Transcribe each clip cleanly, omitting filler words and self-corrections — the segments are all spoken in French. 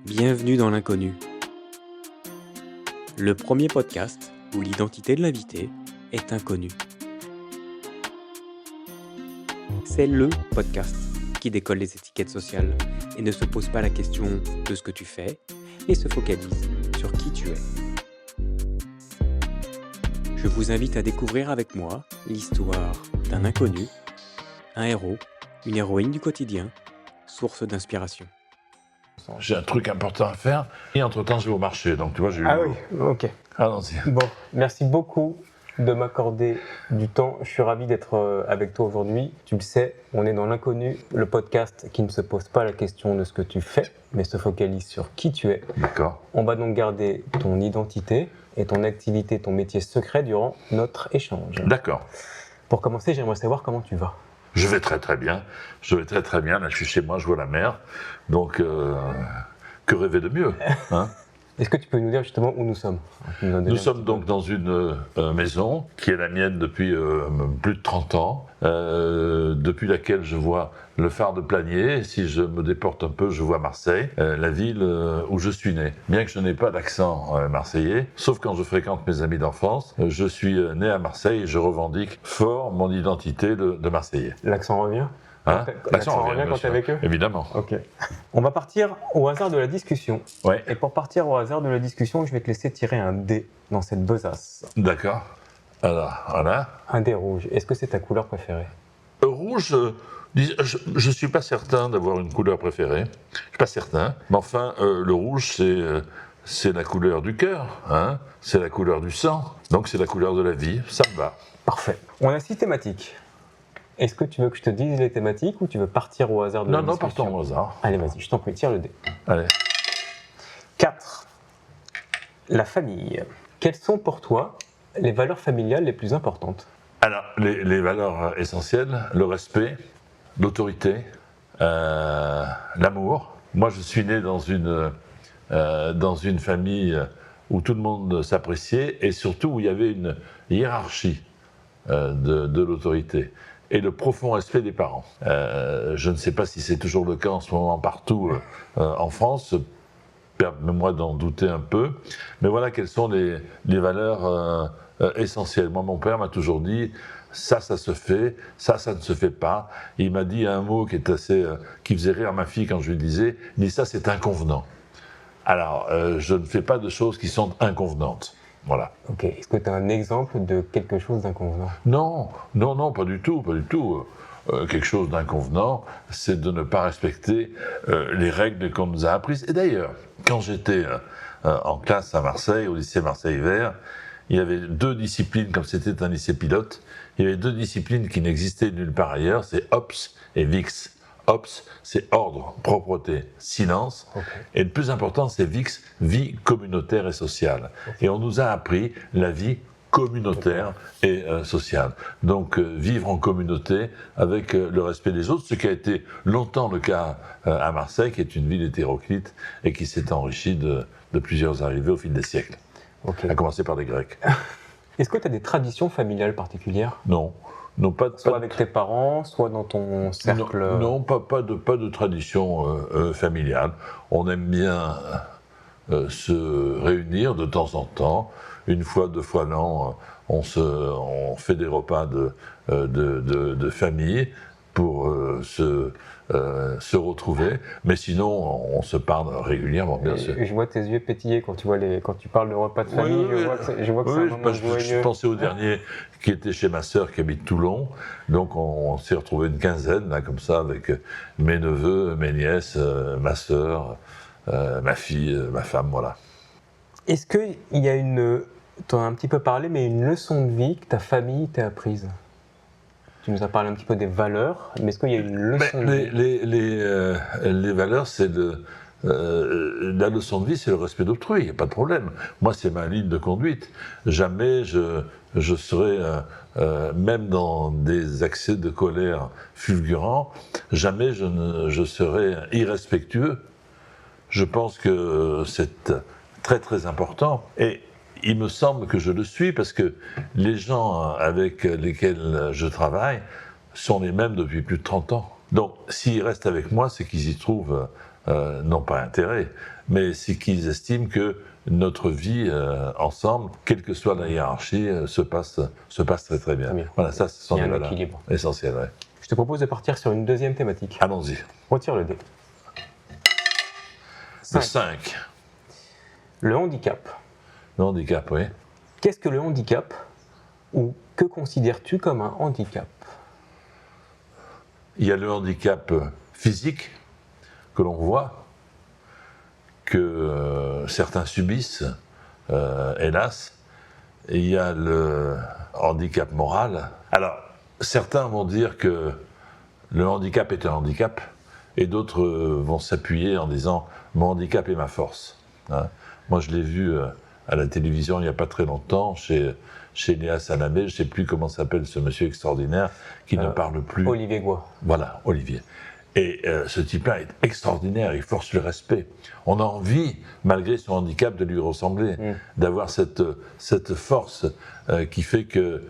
Bienvenue dans l'inconnu. Le premier podcast où l'identité de l'invité est inconnue. C'est le podcast qui décolle les étiquettes sociales et ne se pose pas la question de ce que tu fais et se focalise sur qui tu es. Je vous invite à découvrir avec moi l'histoire d'un inconnu, un héros, une héroïne du quotidien, source d'inspiration. J'ai un truc important à faire et entre-temps je vais au marché, donc tu vois j'ai eu... Ah oui, ok. Allons-y. Bon, merci beaucoup de m'accorder du temps. Je suis ravi d'être avec toi aujourd'hui. Tu le sais, on est dans l'inconnu, le podcast qui ne se pose pas la question de ce que tu fais, mais se focalise sur qui tu es. D'accord. On va donc garder ton identité et ton activité, ton métier secret durant notre échange. D'accord. Pour commencer, j'aimerais savoir comment tu vas. Je vais très très bien. Là je suis chez moi, je vois la mer. Donc que rêver de mieux, hein? Est-ce que tu peux nous dire justement où nous sommes? Nous sommes donc dans une maison qui est la mienne depuis plus de 30 ans, depuis laquelle je vois le phare de Planier. Si je me déporte un peu, je vois Marseille, la ville où je suis né. Bien que je n'ai pas d'accent marseillais, sauf quand je fréquente mes amis d'enfance, je suis né à Marseille et je revendique fort mon identité de Marseillais. L'accent revient? Hein? L'accent revient quand tu es avec eux? Évidemment. Ok. On va partir au hasard de la discussion. Ouais. Et pour partir au hasard de la discussion, je vais te laisser tirer un dé dans cette besace. D'accord. Alors, voilà. Un dé rouge. Est-ce que c'est ta couleur préférée? Rouge, je suis pas certain d'avoir une couleur préférée. Je suis pas certain. Mais enfin, le rouge, c'est la couleur du cœur, hein. C'est la couleur du sang. Donc c'est la couleur de la vie. Ça me va. Parfait. On a 6 thématiques. Est-ce que tu veux que je te dise les thématiques ou tu veux partir au hasard de la discussion? Non, partons au hasard. Allez, vas-y, je t'en prie, tire le dé. Allez. 4. La famille. Quelles sont pour toi les valeurs familiales les plus importantes? Alors, les valeurs essentielles, le respect, l'autorité, l'amour. Moi, je suis né dans une famille où tout le monde s'appréciait et surtout où il y avait une hiérarchie de l'autorité et le profond respect des parents. Je ne sais pas si c'est toujours le cas en ce moment partout en France, permets-moi d'en douter un peu, mais voilà quelles sont les valeurs essentielles. Moi, mon père m'a toujours dit, ça se fait, ça ne se fait pas. Il m'a dit un mot qui faisait rire ma fille quand je lui disais, il dit ça c'est inconvenant. Alors, je ne fais pas de choses qui sont inconvenantes. Voilà. Ok, est-ce que tu as un exemple de quelque chose d'inconvenant? Non, pas du tout. Quelque chose d'inconvenant, c'est de ne pas respecter les règles qu'on nous a apprises. Et d'ailleurs, quand j'étais en classe à Marseille, au lycée Marseille-Vert, il y avait 2 disciplines, comme c'était un lycée pilote, il y avait 2 disciplines qui n'existaient nulle part ailleurs, c'est OPS et VIX. OPS, c'est ordre, propreté, silence. Okay. Et le plus important, c'est VIX, vie communautaire et sociale. Okay. Et on nous a appris la vie communautaire et sociale. Donc vivre en communauté avec le respect des autres, ce qui a été longtemps le cas à Marseille, qui est une ville hétéroclite et qui s'est enrichie de plusieurs arrivées au fil des siècles. Okay. À commencer par les Grecs. Est-ce que tu as des traditions familiales particulières? Non, soit avec tes parents, soit dans ton cercle... Non, pas de tradition familiale. On aime bien se réunir de temps en temps. 1 fois, 2 fois l'an, on fait des repas de famille pour se retrouver, mais sinon on se parle régulièrement, bien sûr. Je vois tes yeux pétiller quand tu parles de repas de famille. Oui, je vois que c'est un moment joyeux. Je pensais au dernier qui était chez ma sœur qui habite Toulon, donc on s'est retrouvés une quinzaine là comme ça avec mes neveux, mes nièces, ma sœur, ma fille, ma femme, voilà. Est-ce qu'il y a tu en as un petit peu parlé, mais une leçon de vie que ta famille t'a apprise? Tu nous as parlé un petit peu des valeurs, mais est-ce qu'il y a une leçon de vie? Les valeurs, c'est la leçon de vie, c'est le respect d'autrui, il n'y a pas de problème. Moi, c'est ma ligne de conduite. Jamais je serai, même dans des accès de colère fulgurants, jamais je serai irrespectueux. Je pense que c'est très très important. Et il me semble que je le suis parce que les gens avec lesquels je travaille sont les mêmes depuis plus de 30 ans. Donc, s'ils restent avec moi, c'est qu'ils y trouvent n'ont pas intérêt, mais c'est qu'ils estiment que notre vie ensemble, quelle que soit la hiérarchie, se passe très très bien. Voilà, ça, ce sont Il y a des un valeurs équilibre. essentielles. Ouais. Je te propose de partir sur une deuxième thématique. Allons-y. Retire le dé. Le 5. 5. Le handicap. Le handicap, oui. Qu'est-ce que le handicap ou que considères-tu comme un handicap? Il y a le handicap physique que l'on voit, que certains subissent, hélas. Et il y a le handicap moral. Alors, certains vont dire que le handicap est un handicap, et d'autres vont s'appuyer en disant « mon handicap est ma force ». Moi, je l'ai vu à la télévision il n'y a pas très longtemps, chez Léa Salamé, je ne sais plus comment s'appelle ce monsieur extraordinaire, qui ne parle plus. Olivier Goy. Voilà, Olivier. Et ce type-là est extraordinaire, il force le respect. On a envie, malgré son handicap, de lui ressembler, d'avoir cette force qui fait que,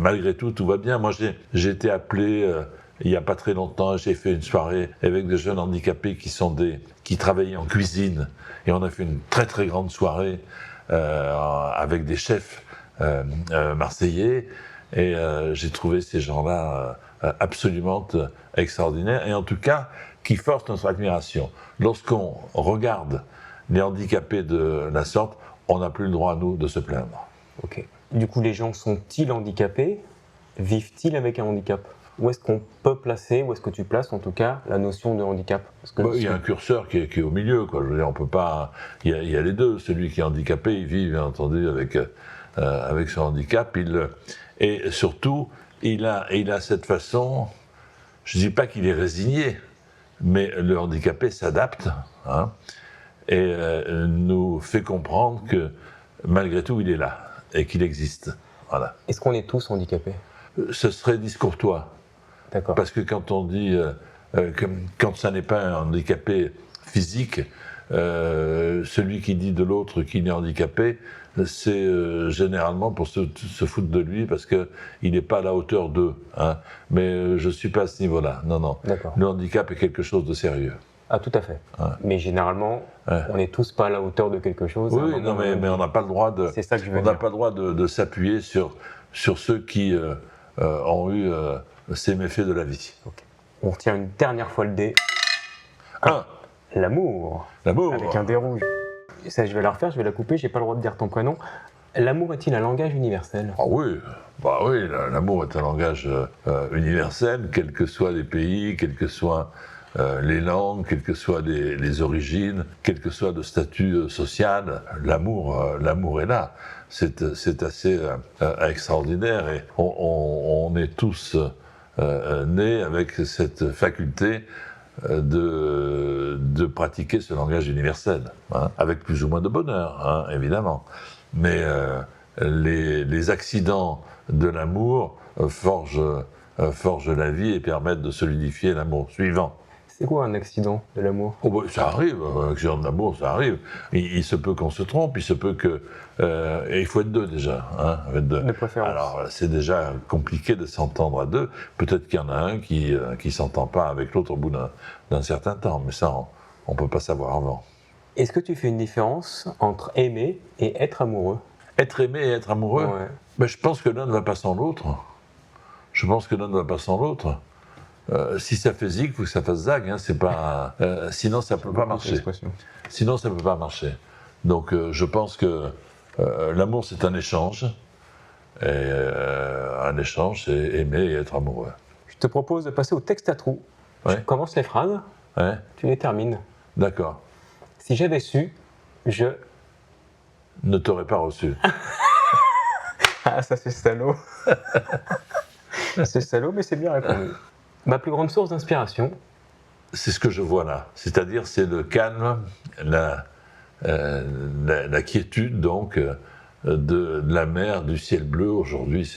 malgré tout, tout va bien. Moi, j'ai été appelé il n'y a pas très longtemps, j'ai fait une soirée avec des jeunes handicapés qui travaillaient en cuisine. Et on a fait une très très grande soirée avec des chefs marseillais. Et j'ai trouvé ces gens-là absolument extraordinaires, et en tout cas qui forcent notre admiration. Lorsqu'on regarde les handicapés de la sorte, on n'a plus le droit, nous, de se plaindre. Ok. Du coup, les gens sont-ils handicapés? Vivent-ils avec un handicap? Où est-ce qu'on peut placer, où est-ce que tu places en tout cas la notion de handicap? Parce que il y a un curseur qui est au milieu, quoi. Je veux dire, on peut pas. Il y a les deux. Celui qui est handicapé, il vit bien entendu avec son handicap. Et surtout, il a cette façon. Je dis pas qu'il est résigné, mais le handicapé s'adapte, et nous fait comprendre que malgré tout, il est là et qu'il existe. Voilà. Est-ce qu'on est tous handicapés? Ce serait discourtois. D'accord. Parce que quand on dit, quand ça n'est pas un handicapé physique, celui qui dit de l'autre qu'il est handicapé, c'est généralement pour se foutre de lui, parce qu'il n'est pas à la hauteur d'eux. Mais je ne suis pas à ce niveau-là. Non, non. D'accord. Le handicap est quelque chose de sérieux. Ah, tout à fait. Mais généralement, on n'est tous pas à la hauteur de quelque chose. Oui, non, mais on n'a pas le droit de. C'est ça que je veux on dire. n'a pas le droit de s'appuyer sur ceux qui ont eu ces méfaits de la vie. Okay. On retient une dernière fois le dé. L'amour. L'amour. Avec un dé rouge. Ça, je vais la refaire, je vais la couper, j'ai pas le droit de dire ton prénom. L'amour est-il un langage universel? Ah oui, bah oui, l'amour est un langage universel, quels que soient les pays, quelles que soient les langues, quelles que soient les origines, quel que soit le statut social. L'amour est là. C'est assez extraordinaire, et on est tous nés avec cette faculté de pratiquer ce langage universel, avec plus ou moins de bonheur, évidemment. Mais les accidents de l'amour forgent la vie et permettent de solidifier l'amour suivant. C'est quoi un accident de l'amour? Oh, bah, ça arrive, un accident d'amour, ça arrive. Il se peut qu'on se trompe, il se peut que... et il faut être deux déjà. De préférence. Alors c'est déjà compliqué de s'entendre à deux. Peut-être qu'il y en a un qui ne s'entend pas avec l'autre au bout d'un certain temps, mais ça, on ne peut pas savoir avant. Est-ce que tu fais une différence entre aimer et être amoureux? Être aimé et être amoureux, Ouais. Ben, je pense que l'un ne va pas sans l'autre. Si ça fait zig, il faut que ça fasse zag. C'est pas, sinon, ça ne peut pas marcher. Sinon, ça ne peut pas marcher. Donc, je pense que l'amour, c'est un échange. Et un échange, c'est aimer et être amoureux. Je te propose de passer au texte à trous. Ouais. Tu commences les phrases, tu les termines. D'accord. Si j'avais su, je... Ne t'aurais pas reçu. Ah, ça c'est salaud. C'est salaud, mais c'est bien répondu. Ma plus grande source d'inspiration? C'est ce que je vois là. C'est-à-dire, c'est le calme, la quiétude, donc, de la mer, du ciel bleu. Aujourd'hui,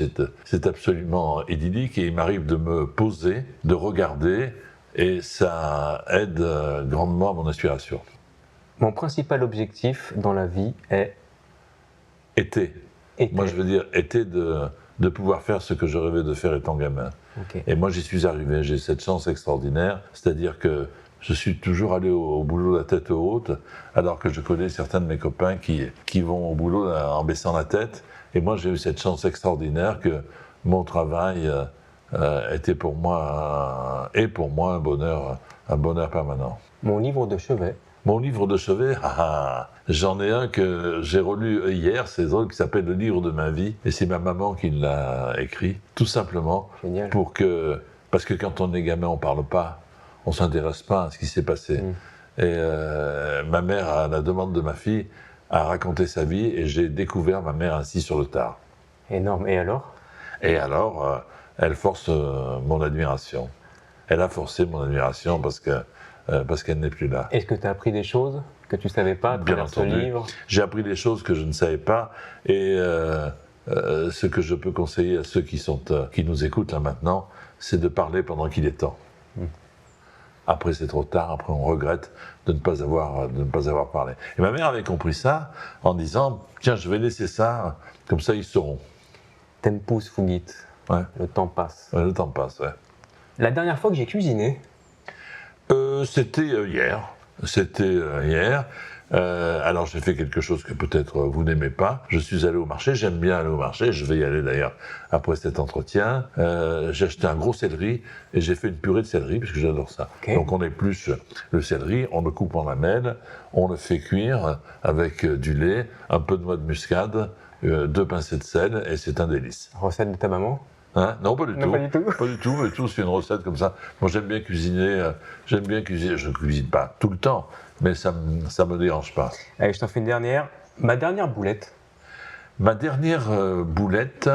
c'est absolument idyllique, et il m'arrive de me poser, de regarder, et ça aide grandement à mon inspiration. Mon principal objectif dans la vie est... Été. Moi, je veux dire, été de pouvoir faire ce que je rêvais de faire étant gamin. Okay. Et moi, j'y suis arrivé. J'ai cette chance extraordinaire, c'est-à-dire que je suis toujours allé au boulot la tête haute, alors que je connais certains de mes copains qui vont au boulot en baissant la tête. Et moi, j'ai eu cette chance extraordinaire que mon travail était pour moi, un bonheur permanent. Mon livre de chevet. Mon livre de chevet, j'en ai un que j'ai relu hier, c'est drôle, qui s'appelle Le livre de ma vie, et c'est ma maman qui l'a écrit, tout simplement, Génial. parce que quand on est gamin, on parle pas, on s'intéresse pas à ce qui s'est passé. Et ma mère, à la demande de ma fille, a raconté sa vie, et j'ai découvert ma mère ainsi sur le tard. Énorme. Et alors ? Et alors, elle force mon admiration. Elle a forcé mon admiration parce qu'elle n'est plus là. Est-ce que tu as appris des choses que tu ne savais pas à travers ce livre ? J'ai appris des choses que je ne savais pas, et ce que je peux conseiller à ceux qui nous écoutent là maintenant, c'est de parler pendant qu'il est temps. Après, c'est trop tard, après on regrette de ne pas avoir parlé. Et ma mère avait compris ça en disant, tiens, je vais laisser ça, comme ça ils sauront. Tempus fugit. Ouais. Le temps passe. Ouais, le temps passe, ouais. La dernière fois que j'ai cuisiné, C'était hier. Alors j'ai fait quelque chose que peut-être vous n'aimez pas. Je suis allé au marché, j'aime bien aller au marché, je vais y aller d'ailleurs après cet entretien. J'ai acheté un gros céleri et j'ai fait une purée de céleri parce que j'adore ça. Okay. Donc on épluche le céleri, on le coupe en lamelles, on le fait cuire avec du lait, un peu de noix de muscade, 2 pincées de sel et c'est un délice. recette de ta maman ? Hein? Non, pas du tout. Pas du tout. Pas du tout, mais tout, c'est une recette comme ça. Moi, j'aime bien cuisiner. Je ne cuisine pas tout le temps, mais ça me dérange pas. Allez, je t'en fais une dernière. Ma dernière boulette. Ma dernière boulette,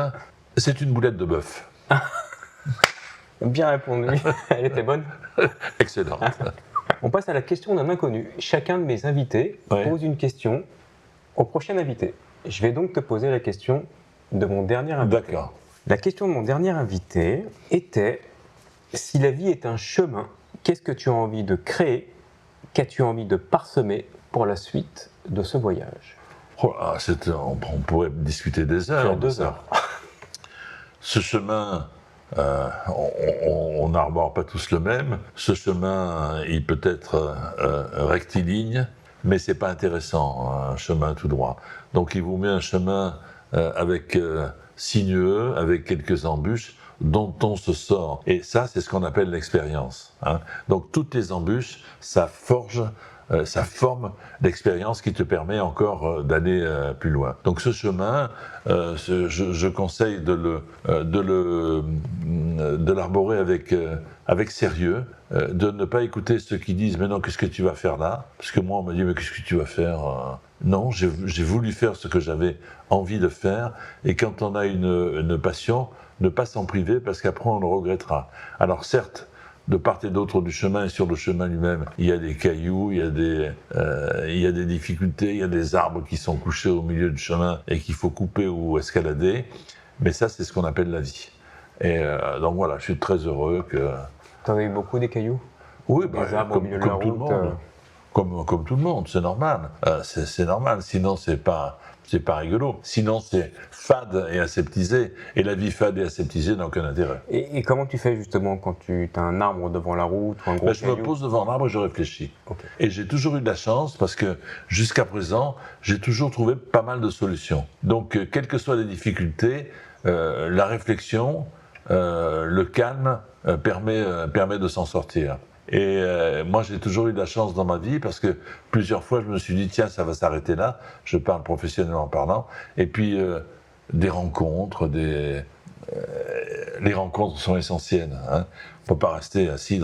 c'est une boulette de bœuf. Bien répondu. Elle était bonne. Excellente. On passe à la question d'un inconnu. Chacun de mes invités pose une question au prochain invité. Je vais donc te poser la question de mon dernier invité. D'accord. La question de mon dernier invité était: si la vie est un chemin, qu'est-ce que tu as envie de créer? Qu'as-tu envie de parsemer pour la suite de ce voyage? Oh là, on pourrait discuter des heures. Tu as 2 heures. Ce chemin, on n'arbore pas tous le même. Ce chemin, il peut être rectiligne, mais c'est pas intéressant, un chemin tout droit. Donc il vous met un chemin avec sinueux, avec quelques embûches, dont on se sort. Et ça, c'est ce qu'on appelle l'expérience. Hein. Donc toutes les embûches, ça forme l'expérience qui te permet encore d'aller plus loin. Donc ce chemin, je conseille de l'arborer avec sérieux, de ne pas écouter ceux qui disent « mais non, qu'est-ce que tu vas faire là ?» Parce que moi, on m'a dit « mais qu'est-ce que tu vas faire ?» Non, j'ai voulu faire ce que j'avais envie de faire, et quand on a une passion, ne pas s'en priver, parce qu'après on le regrettera. Alors certes, de part et d'autre du chemin et sur le chemin lui-même, il y a des cailloux, il y a des difficultés, il y a des arbres qui sont couchés au milieu du chemin et qu'il faut couper ou escalader, mais ça c'est ce qu'on appelle la vie. Et donc voilà, je suis très heureux que... T'en as eu beaucoup des cailloux? Oui, des arbres au milieu de la tout le route, monde. Comme tout le monde, c'est normal. C'est normal, sinon c'est pas rigolo. Sinon c'est fade et aseptisé. Et la vie fade et aseptisée n'a aucun intérêt. Et comment tu fais justement quand tu as un arbre devant la route ou un gros Je me pose devant l'arbre et je réfléchis. Okay. Et j'ai toujours eu de la chance parce que jusqu'à présent, j'ai toujours trouvé pas mal de solutions. Donc, quelles que soient les difficultés, la réflexion, le calme permet de s'en sortir. Et moi, j'ai toujours eu de la chance dans ma vie parce que plusieurs fois, je me suis dit, tiens, ça va s'arrêter là. Je parle professionnellement parlant. Et puis, des rencontres, les rencontres sont essentielles. Hein. On ne peut pas rester assis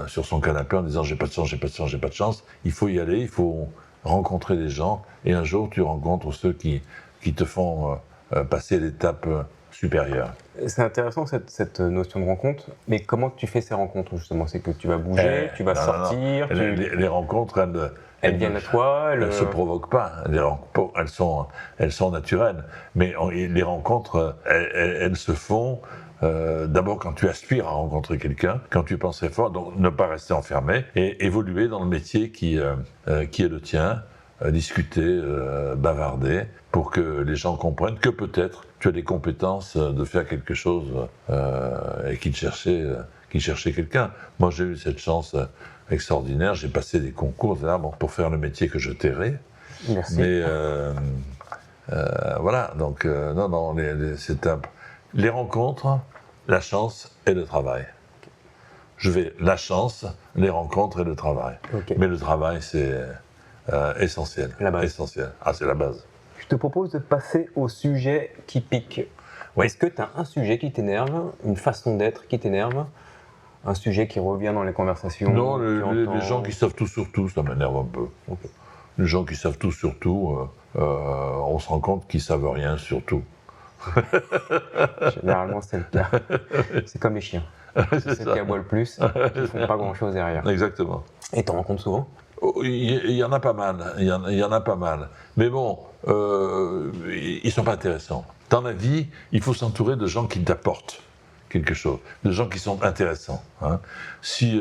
sur son canapé en disant, j'ai pas de chance, j'ai pas de chance, j'ai pas de chance. Il faut y aller, il faut rencontrer des gens. Et un jour, tu rencontres ceux qui te font passer l'étape supérieure. C'est intéressant cette notion de rencontre, mais comment tu fais ces rencontres justement? C'est que tu vas bouger, tu vas sortir. Non. Les rencontres, elles viennent à toi. Elles ne se provoquent pas. Elles sont naturelles. Mais les rencontres, elles se font d'abord quand tu aspires à rencontrer quelqu'un, quand tu penses très fort, donc ne pas rester enfermé et évoluer dans le métier qui est le tien. Discuter, bavarder, pour que les gens comprennent que peut-être tu as des compétences de faire quelque chose et qu'ils cherchaient quelqu'un. Moi, j'ai eu cette chance extraordinaire. J'ai passé des concours pour faire le métier que je tairais. Merci. Mais voilà, donc non, les rencontres, la chance et le travail. Je vais la chance, les rencontres et le travail. Ok. Mais le travail, c'est essentiel. La base. Essentiel. Ah, c'est la base. Je te propose de passer au sujet qui pique. Oui. Est-ce que tu as un sujet qui t'énerve, une façon d'être qui t'énerve, un sujet qui revient dans les conversations? Non, tu les gens qui savent tout sur tout, ça m'énerve un peu. Ok. Les gens qui savent tout sur tout, on se rend compte qu'ils savent rien sur tout. Généralement, c'est le cas. C'est comme les chiens. C'est ceux qui aboient le plus, qui ne font pas grand-chose derrière. Exactement. Et t'en rencontres souvent? Oh, il y en a pas mal, il y en a pas mal. Mais bon, ils sont pas intéressants. Dans la vie, il faut s'entourer de gens qui t'apportent quelque chose, de gens qui sont intéressants. Hein. Si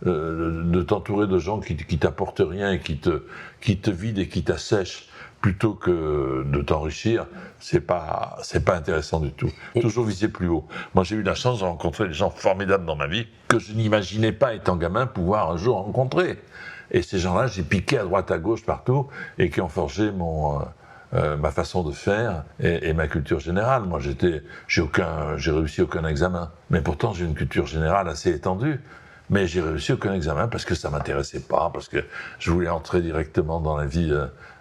de t'entourer de gens qui t'apportent rien et qui te vident et qui t'assèchent plutôt que de t'enrichir, c'est pas intéressant du tout. Toujours viser plus haut. Moi, j'ai eu la chance de rencontrer des gens formidables dans ma vie que je n'imaginais pas, étant gamin, pouvoir un jour rencontrer. Et ces gens-là, j'ai piqué à droite, à gauche, partout, et qui ont forgé ma façon de faire et ma culture générale. Moi, j'ai réussi aucun examen. Mais pourtant, j'ai une culture générale assez étendue. Mais j'ai réussi aucun examen parce que ça m'intéressait pas, parce que je voulais entrer directement dans la vie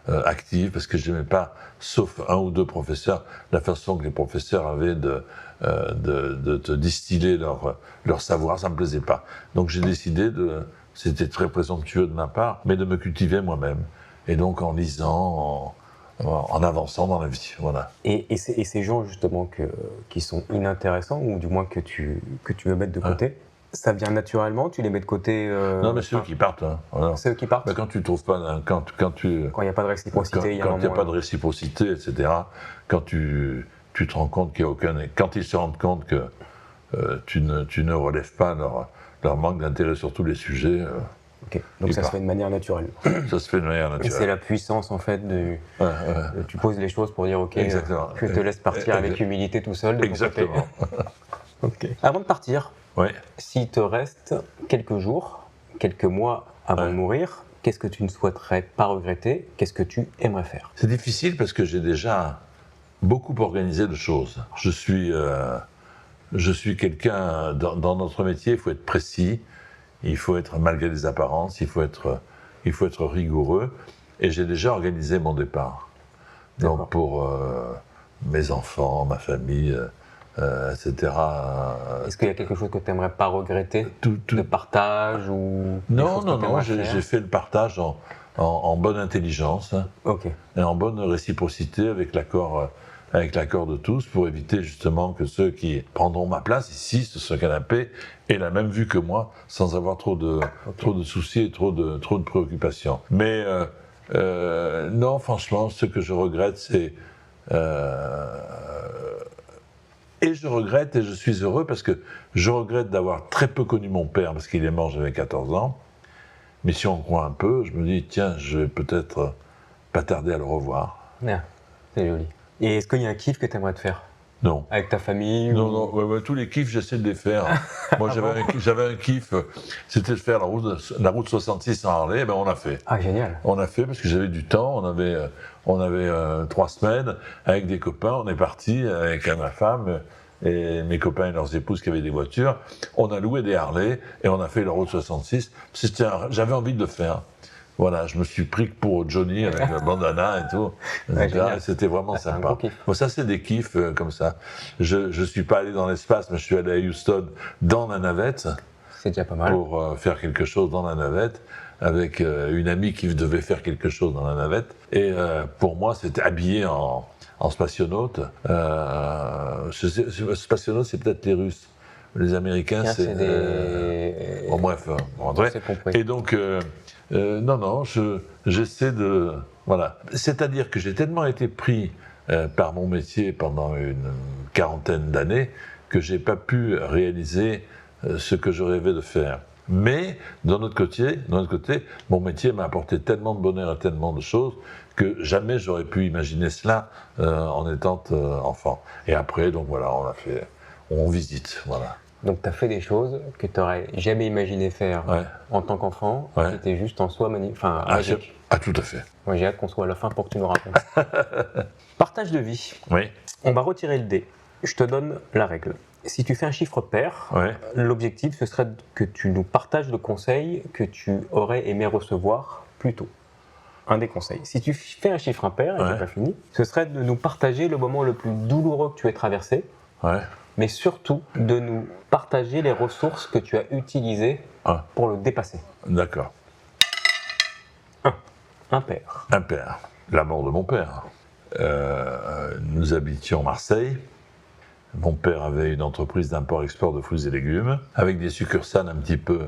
active, parce que je n'aimais pas, sauf un ou deux professeurs, la façon que les professeurs avaient de te distiller leur savoir, ça me plaisait pas. Donc j'ai décidé c'était très présomptueux de ma part, mais de me cultiver moi-même. Et donc en lisant, en avançant dans la vie, voilà. Et ces gens justement qui sont inintéressants, ou du moins que tu veux mettre de côté, ça vient naturellement, tu les mets de côté Non, mais c'est eux qui partent. Hein, voilà. C'est eux qui partent. Ben, quand tu trouves pas, quand il n'y a pas de réciprocité, quand il n'y a pas de réciprocité, etc. Quand tu te rends compte qu'il n'y a aucun, quand ils se rendent compte que tu ne relèves pas leur manque d'intérêt sur tous les sujets. Ok. Donc ça se fait de manière naturelle. Ça se fait de manière naturelle. Et c'est la puissance en fait tu poses les choses pour dire ok, exactement. Je te laisse partir avec humilité tout seul. Exactement. Ok. Avant de partir. Oui. S'il te reste quelques jours, quelques mois avant de mourir, qu'est-ce que tu ne souhaiterais pas regretter? Qu'est-ce que tu aimerais faire? C'est difficile parce que j'ai déjà beaucoup organisé de choses. Je suis quelqu'un, dans notre métier, il faut être précis, il faut être, malgré les apparences, il faut être rigoureux. Et j'ai déjà organisé mon départ. Donc pour mes enfants, ma famille... etc. Est-ce qu'il y a quelque chose que tu n'aimerais pas regretter de partage ou Non, j'ai fait le partage en bonne intelligence et en bonne réciprocité avec l'accord de tous pour éviter justement que ceux qui prendront ma place ici, sur ce canapé, aient la même vue que moi sans avoir trop de soucis et trop de préoccupations. Mais non, franchement, ce que je regrette, c'est... Et je regrette et je suis heureux parce que je regrette d'avoir très peu connu mon père parce qu'il est mort, j'avais 14 ans. Mais si on croit un peu, je me dis, tiens, je vais peut-être pas tarder à le revoir. Ah, c'est joli. Et est-ce qu'il y a un kiff que tu aimerais te faire? Non. Avec ta famille? Non, tous les kiffs, j'essaie de les faire. Moi, j'avais un kiff, c'était de faire la route 66 en Harley, ben on l'a fait. Ah, génial. On l'a fait parce que j'avais du temps, on avait 3 semaines avec des copains, on est parti avec ma femme et mes copains et leurs épouses qui avaient des voitures. On a loué des Harley et on a fait la route 66. J'avais envie de le faire. Voilà, je me suis pris pour Johnny avec la bandana et tout. C'était vraiment sympa. Bon, ça, c'est des kiffs comme ça. Je suis pas allé dans l'espace, mais je suis allé à Houston dans la navette. C'est déjà pas mal. Pour faire quelque chose dans la navette avec une amie qui devait faire quelque chose dans la navette. Et pour moi, c'était habillé en spationaute. Spationaute, c'est peut-être les Russes. Les Américains, c'est des... Bon, bref, André. Et donc, non, j'essaie de... Voilà. C'est-à-dire que j'ai tellement été pris par mon métier pendant une quarantaine d'années que j'ai pas pu réaliser ce que je rêvais de faire. Mais, d'un autre côté, mon métier m'a apporté tellement de bonheur et tellement de choses que jamais j'aurais pu imaginer cela en étant enfant. Et après, donc voilà, on visite, voilà. Donc tu as fait des choses que tu n'aurais jamais imaginé faire en tant qu'enfant, qui étaient juste en soi magiques. Tout à fait. Moi j'ai hâte qu'on soit à la fin pour que tu nous racontes. Partage de vie. Oui. On va retirer le dé. Je te donne la règle. Si tu fais un chiffre pair, l'objectif ce serait que tu nous partages le conseil que tu aurais aimé recevoir plus tôt. Un des conseils. Si tu fais un chiffre impair, et c'est pas fini, ce serait de nous partager le moment le plus douloureux que tu aies traversé, mais surtout de nous partager les ressources que tu as utilisées pour le dépasser. D'accord. 1. Impair. Impair. La mort de mon père. Nous habitions Marseille. Mon père avait une entreprise d'import-export de fruits et légumes, avec des succursales un petit peu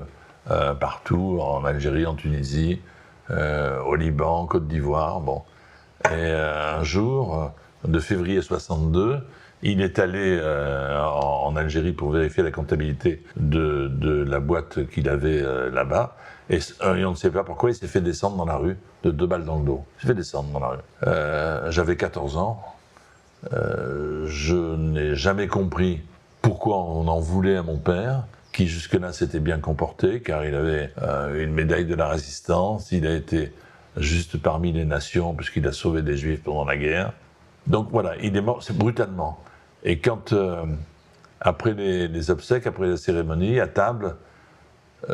partout, en Algérie, en Tunisie, au Liban, en Côte d'Ivoire. Bon. Et un jour, de février 62, il est allé en Algérie pour vérifier la comptabilité de la boîte qu'il avait là-bas. Et on ne sait pas pourquoi, il s'est fait descendre dans la rue de 2 balles dans le dos. Il s'est fait descendre dans la rue. J'avais 14 ans. Je n'ai jamais compris pourquoi on en voulait à mon père, qui jusque-là s'était bien comporté, car il avait une médaille de la résistance, il a été juste parmi les nations, puisqu'il a sauvé des juifs pendant la guerre. Donc voilà, il est mort, c'est brutalement. Et quand, après les obsèques, après la cérémonie, à table,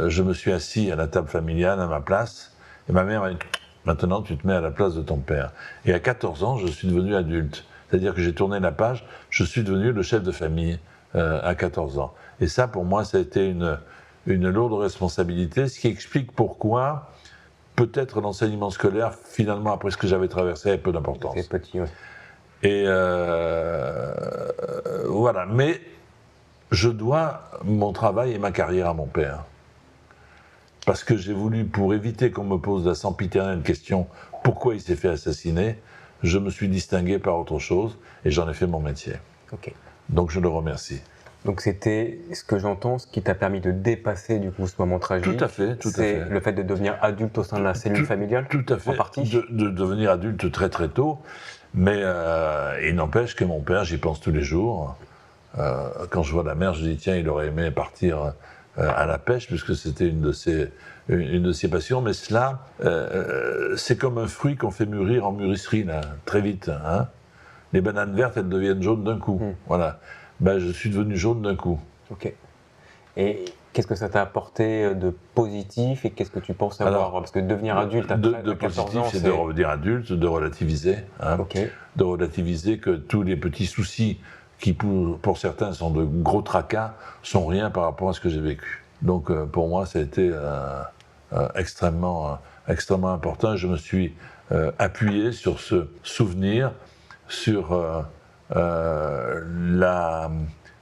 je me suis assis à la table familiale, à ma place, et ma mère m'a dit « Maintenant, tu te mets à la place de ton père ». Et à 14 ans, je suis devenu adulte. C'est-à-dire que j'ai tourné la page, je suis devenu le chef de famille à 14 ans. Et ça, pour moi, ça a été une lourde responsabilité, ce qui explique pourquoi, peut-être l'enseignement scolaire, finalement, après ce que j'avais traversé, avait peu d'importance. C'est petit, oui. Et voilà. Mais je dois mon travail et ma carrière à mon père. Parce que j'ai voulu, pour éviter qu'on me pose la sempiternelle question « Pourquoi il s'est fait assassiner ?», je me suis distingué par autre chose et j'en ai fait mon métier. Okay. Donc je le remercie. Donc c'était, ce que j'entends, ce qui t'a permis de dépasser du coup ce moment tragique. Tout à fait, tout à fait. C'est le fait de devenir adulte au sein de la cellule familiale. Tout à fait. En partie. De devenir adulte très très tôt. Mais il n'empêche que mon père, j'y pense tous les jours. Quand je vois la mer, je dis tiens, il aurait aimé partir à la pêche, puisque c'était une de ses passions. Mais cela, c'est comme un fruit qu'on fait mûrir en mûrisserie, là, très vite. Hein. Les bananes vertes, elles deviennent jaunes d'un coup. Voilà. Ben, je suis devenu jaune d'un coup. Ok. Et qu'est-ce que ça t'a apporté de positif et qu'est-ce que tu penses avoir? Parce que devenir adulte à 14 ans, positif, c'est de redevenir adulte, de relativiser. Hein, de relativiser que tous les petits soucis qui, pour certains, sont de gros tracas, sont rien par rapport à ce que j'ai vécu. Donc, pour moi, ça a été extrêmement important. Je me suis appuyé sur ce souvenir, sur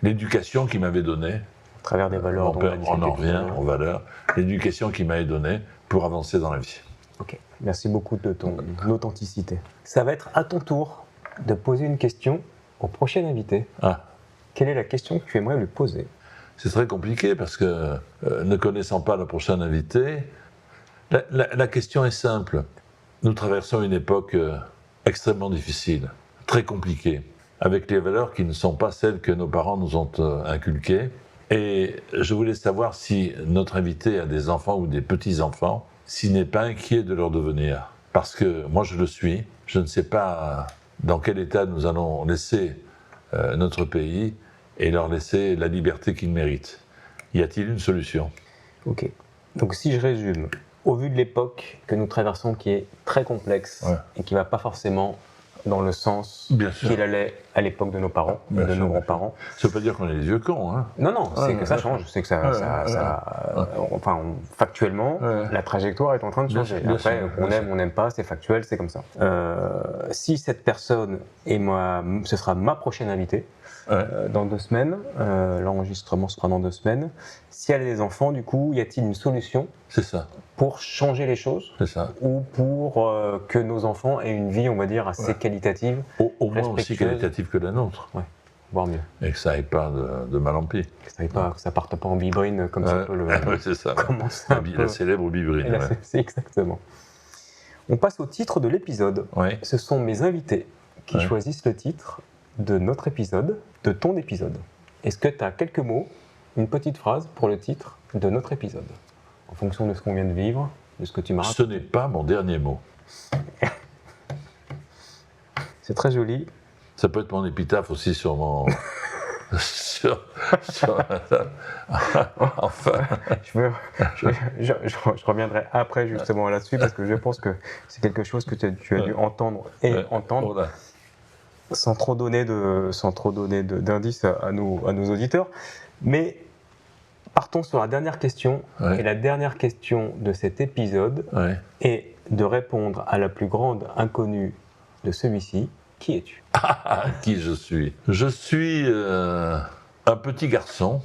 l'éducation qu'il m'avait donnée. À travers des valeurs. Mon père, on en revient aux valeurs. L'éducation qu'il m'avait donnée pour avancer dans la vie. Ok, merci beaucoup de ton authenticité. Ça va être à ton tour de poser une question au prochain invité. Quelle est la question que tu aimerais lui poser? C'est très compliqué parce que, ne connaissant pas le prochain invité, la question est simple. Nous traversons une époque extrêmement difficile, très compliquée, avec les valeurs qui ne sont pas celles que nos parents nous ont inculquées. Et je voulais savoir si notre invité a des enfants ou des petits-enfants, s'il n'est pas inquiet de leur devenir. Parce que moi je le suis, je ne sais pas dans quel état nous allons laisser notre pays et leur laisser la liberté qu'ils méritent. Y a-t-il une solution? Ok. Donc si je résume, au vu de l'époque que nous traversons qui est très complexe et qui ne va pas forcément dans le sens qu'il allait à l'époque de nos parents, de nos grands-parents. Ça veut pas dire qu'on est des vieux cons, hein. Non, c'est que ça change, c'est que enfin, factuellement, la trajectoire est en train de changer. Après, on aime, on n'aime pas, c'est factuel, c'est comme ça. Si cette personne est moi, ce sera ma prochaine invitée, dans 2 semaines, l'enregistrement sera dans 2 semaines. Si elle a des enfants, du coup, y a-t-il une solution? C'est ça. Pour changer les choses? C'est ça. Ou pour que nos enfants aient une vie, on va dire, assez qualitative, au moins aussi qualitative que la nôtre. Ouais, voire mieux. Et que ça n'aille pas de mal en pis. Que ça parte pas en bibrine comme ça peut le... c'est ça. La célèbre bibrine. C'est exactement. On passe au titre de l'épisode. Ce sont mes invités qui choisissent le titre de notre épisode, de ton épisode. Est-ce que tu as quelques mots une petite phrase pour le titre de notre épisode, en fonction de ce qu'on vient de vivre, de ce que tu m'as raconté. Ce n'est pas mon dernier mot. C'est très joli. Ça peut être mon épitaphe aussi sur mon... enfin... Je reviendrai après justement là-dessus parce que je pense que c'est quelque chose que tu as dû entendre et entendre Voilà. sans trop donner d'indices à nos auditeurs. Mais partons sur la dernière question. Ouais. Et la dernière question de cet épisode Ouais. est de répondre à la plus grande inconnue de celui-ci. Qui es-tu ? Qui je suis ? Je suis un petit garçon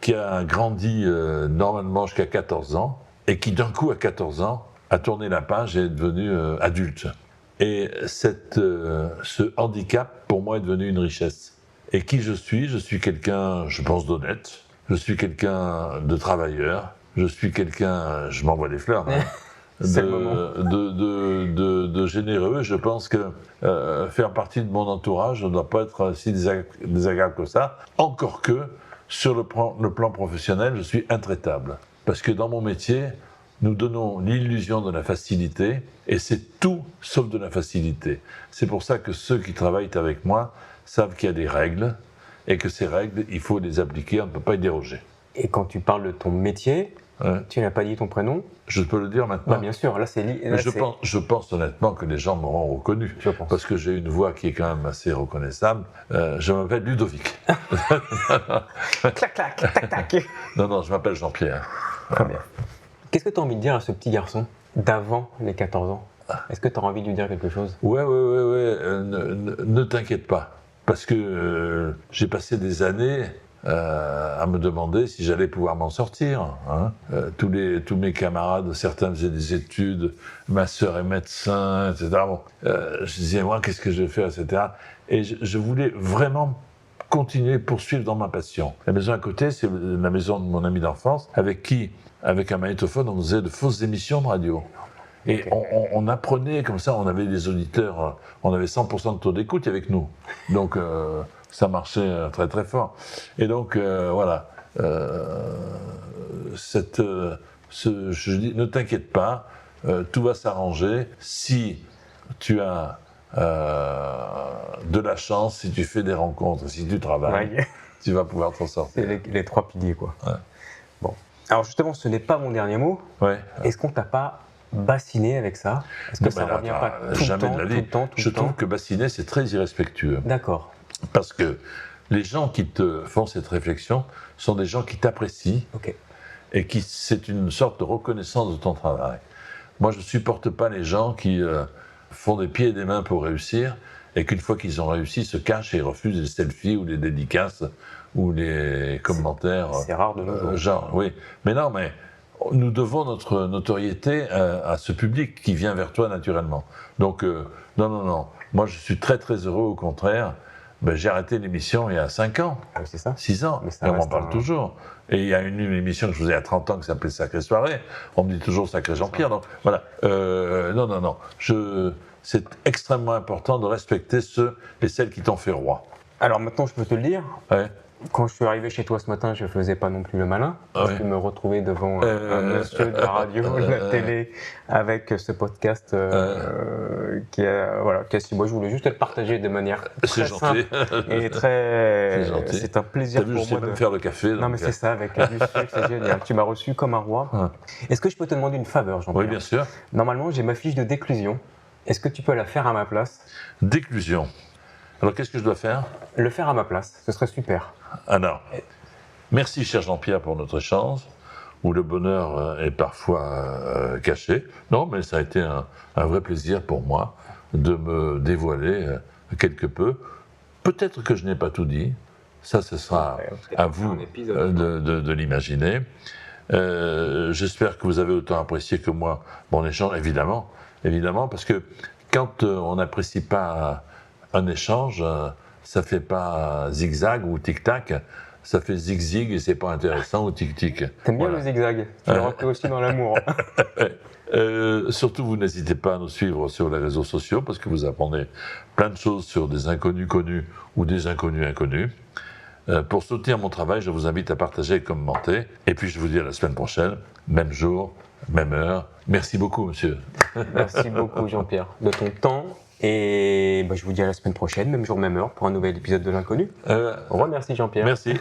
qui a grandi normalement jusqu'à 14 ans et qui d'un coup à 14 ans a tourné la page et est devenu adulte. Et ce handicap pour moi est devenu une richesse. Et qui je suis quelqu'un, je pense, d'honnête, je suis quelqu'un de travailleur, je suis quelqu'un, je m'envoie des fleurs, hein, C'est le moment. de généreux. Je pense que faire partie de mon entourage ne doit pas être si désagréable que ça. Encore que, sur le plan professionnel, je suis intraitable. Parce que dans mon métier, nous donnons l'illusion de la facilité, et c'est tout sauf de la facilité. C'est pour ça que ceux qui travaillent avec moi savent qu'il y a des règles, et que ces règles, il faut les appliquer, on ne peut pas y déroger. Et quand tu parles de ton métier, tu n'as pas dit ton prénom ? Je peux le dire maintenant ? Bien sûr, là c'est... Je pense honnêtement que les gens m'auront reconnu. Je pense. Parce que j'ai une voix qui est quand même assez reconnaissable. Je m'appelle Ludovic. Clac, clac, tac, tac. Non, je m'appelle Jean-Pierre. Très bien. Qu'est-ce que tu as envie de dire à ce petit garçon d'avant les 14 ans ? Est-ce que tu as envie de lui dire quelque chose ? Ouais. Ne t'inquiète pas. Parce que j'ai passé des années à me demander si j'allais pouvoir m'en sortir. Hein. Tous mes camarades, certains faisaient des études, ma sœur est médecin, etc. Bon, je disais, moi, qu'est-ce que je vais faire, etc. Et je voulais vraiment continuer, poursuivre dans ma passion. La maison à côté, c'est la maison de mon ami d'enfance, avec qui, avec un magnétophone, on faisait de fausses émissions de radio. Et on apprenait comme ça, on avait des auditeurs, on avait 100% de taux d'écoute avec nous. Donc ça marchait très très fort. Et donc voilà, je dis, ne t'inquiète pas, tout va s'arranger si tu as de la chance, si tu fais des rencontres, si tu travailles, tu vas pouvoir t'en sortir. C'est les trois piliers, quoi. Ouais. Bon. Alors justement, ce n'est pas mon dernier mot. Ouais. Est-ce qu'on t'a pas bassiné avec ça ? Est-ce que ça ne revient pas tout jamais de la vie. Je trouve que bassiner, c'est très irrespectueux. D'accord. Parce que les gens qui te font cette réflexion sont des gens qui t'apprécient et qui c'est une sorte de reconnaissance de ton travail. Moi, je ne supporte pas les gens qui font des pieds et des mains pour réussir et qu'une fois qu'ils ont réussi, se cachent et refusent les selfies ou les dédicaces ou les commentaires. C'est rare de nos jours. Genre, oui. Mais non, mais nous devons notre notoriété à ce public qui vient vers toi naturellement. Donc, non. Moi, je suis très, très heureux, au contraire. Ben, j'ai arrêté l'émission il y a 5 ans, c'est ça. 6 ans, Mais ça et on m'en parle toujours. Et il y a une émission que je faisais il y a 30 ans qui s'appelait Sacrée Soirée, on me dit toujours Sacré Jean-Pierre, donc voilà. Non. C'est extrêmement important de respecter ceux et celles qui t'ont fait roi. Alors maintenant, je peux te le dire. Ouais. Quand je suis arrivé chez toi ce matin, je faisais pas non plus le malin. Je me retrouvais devant un monsieur de la radio, de la télé, avec ce podcast qui est moi je voulais juste le partager de manière très simple et très. C'est gentil. C'est un plaisir pour moi. Je sais même faire le café. Non mais c'est ça, avec du sucre, c'est génial. Tu m'as reçu comme un roi. Ouais. Est-ce que je peux te demander une faveur, Jean-Pierre ? Oui, bien sûr. Normalement, j'ai ma fiche de déclusion. Est-ce que tu peux la faire à ma place ? Déclusion. Alors, qu'est-ce que je dois faire ? Le faire à ma place, ce serait super. Alors, merci cher Jean-Pierre pour notre échange, où le bonheur est parfois caché. Non, mais ça a été un vrai plaisir pour moi de me dévoiler quelque peu. Peut-être que je n'ai pas tout dit, ça ce sera à vous de l'imaginer. J'espère que vous avez autant apprécié que moi mon échange, évidemment, parce que quand on n'apprécie pas un échange, ça fait pas zigzag ou tic-tac, ça fait zig-zig et c'est pas intéressant ou tic-tic. T'aimes bien le zigzag, tu le reconnais aussi dans l'amour. Surtout, vous n'hésitez pas à nous suivre sur les réseaux sociaux parce que vous apprenez plein de choses sur des inconnus connus ou des inconnus inconnus. Pour soutenir mon travail, je vous invite à partager et commenter. Et puis je vous dis à la semaine prochaine, même jour, même heure. Merci beaucoup, monsieur. Merci beaucoup, Jean-Pierre, de ton temps. Et je vous dis à la semaine prochaine, même jour, même heure, pour un nouvel épisode de l'Inconnu. Au revoir, merci Jean-Pierre. Merci.